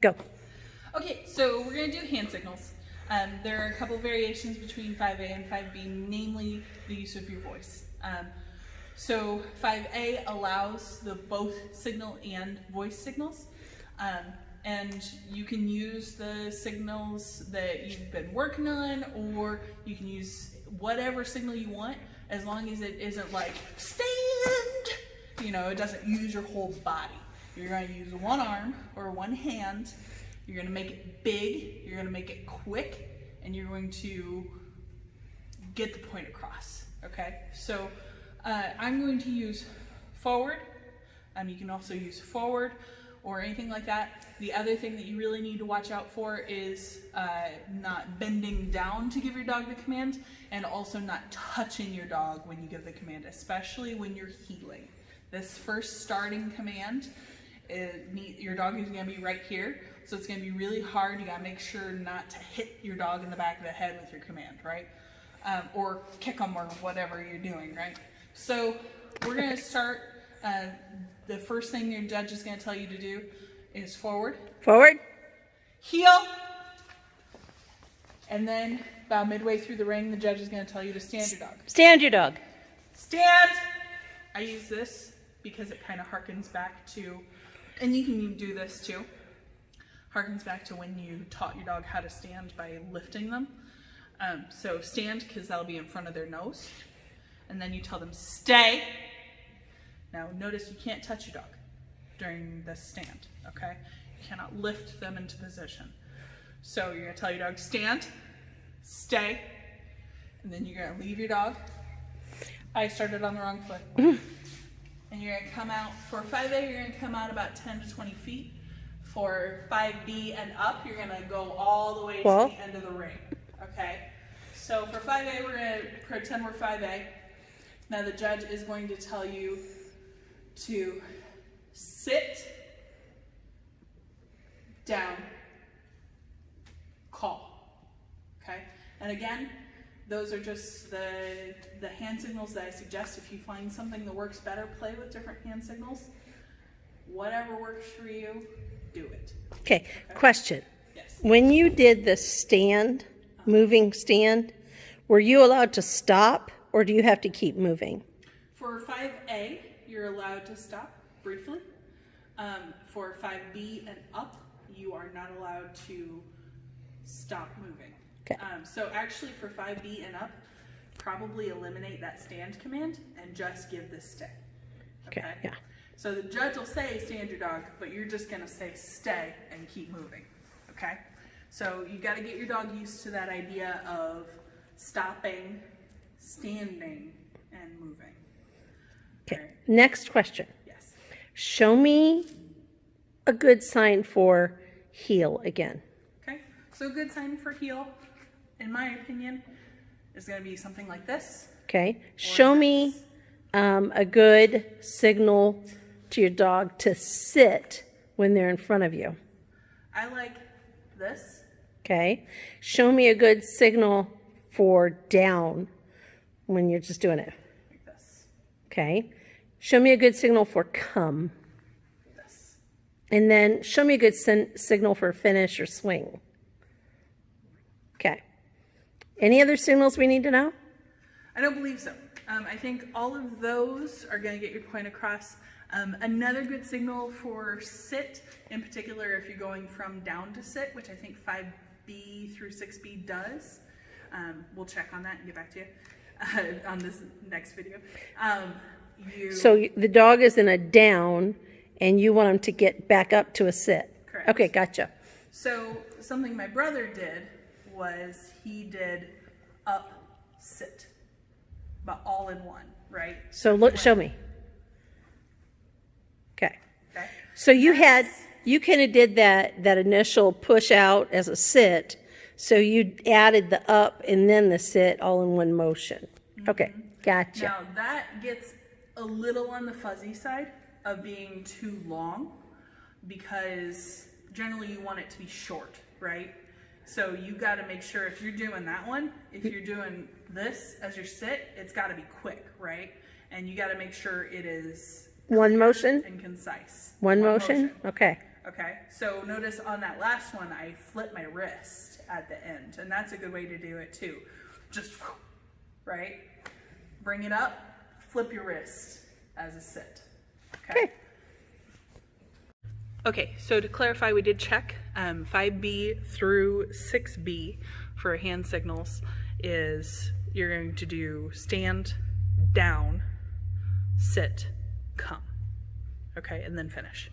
Go. Okay, so we're going to do hand signals. There are a couple variations between 5A and 5B, namely the use of your voice. So 5A allows the both signal and voice signals. And you can use the signals that you've been working on, or you can use whatever signal you want, as long as it isn't like, stand! You know, it doesn't use your whole body. You're going to use one arm or one hand. You're going to make it big, you're going to make it quick, and you're going to get the point across, okay? So I'm going to use forward. You can also use forward or anything like that. The other thing that you really need to watch out for is not bending down to give your dog the command, and also not touching your dog when you give the command, especially when you're heeling. This first starting command, your dog is going to be right here, so it's going to be really hard. You got to make sure not to hit your dog in the back of the head with your command, right? Or kick them or whatever you're doing, right? So we're going to start. The first thing your judge is going to tell you to do is forward. Forward. Heel. And then about midway through the ring, the judge is going to tell you to stand your dog. Stand your dog. Stand. I use this because it kind of harkens back to, and you can do this too, harkens back to when you taught your dog how to stand by lifting them. So stand, because that'll be in front of their nose. And then you tell them stay. Now notice you can't touch your dog during this stand, okay? You cannot lift them into position. So you're gonna tell your dog stand, stay, and then you're gonna leave your dog. I started on the wrong foot. And you're gonna come out, for 5A, you're gonna come out about 10 to 20 feet. For 5B and up, you're gonna go all the way to the end of the ring, okay? So for 5A, we're gonna pretend we're 5A. Now the judge is going to tell you to sit, down, call, okay? And again, those are just the hand signals that I suggest. If you find something that works better, play with different hand signals. Whatever works for you, do it. Okay, question. Yes. When you did the stand, moving stand, were you allowed to stop, or do you have to keep moving? For 5A, you're allowed to stop briefly. For 5B and up, you are not allowed to stop moving. Okay. So actually for 5B and up, probably eliminate that stand command and just give this stay. Okay, yeah. So the judge will say stand your dog, but you're just gonna say stay and keep moving, okay? So you gotta get your dog used to that idea of stopping, standing, and moving. Okay, Right. next question. Yes. Show me a good sign for heel again. Okay, so a good sign for heel, in my opinion, is gonna be something like this. Okay, show me a good signal to your dog to sit when they're in front of you. I like this. Okay, show me a good signal for down when you're just doing it. Like this. Okay, show me a good signal for come. This. And then show me a good signal for finish or swing. Okay. Any other signals we need to know? I don't believe so. I think all of those are going to get your point across. Another good signal for sit, in particular if you're going from down to sit, which I think 5B through 6B does. We'll check on that and get back to you on this next video. So the dog is in a down and you want him to get back up to a sit. Correct. Okay, gotcha. So something my brother did was he did up, sit, but all in one, right? So look, show me. Okay. Okay. So you kind of did that initial push out as a sit. So you added the up and then the sit all in one motion. Okay, gotcha. Now that gets a little on the fuzzy side of being too long, because generally you want it to be short, right? So you got to make sure if you're doing that one, if you're doing this as your sit, it's got to be quick, right? And you got to make sure it is One motion? and concise. One motion? Okay. Okay, so notice on that last one, I flip my wrist at the end, and that's a good way to do it too. Just, right? Bring it up, flip your wrist as a sit. Okay. Okay, so to clarify, we did check 5B through 6B for hand signals is you're going to do stand, down, sit, come. Okay, and then finish.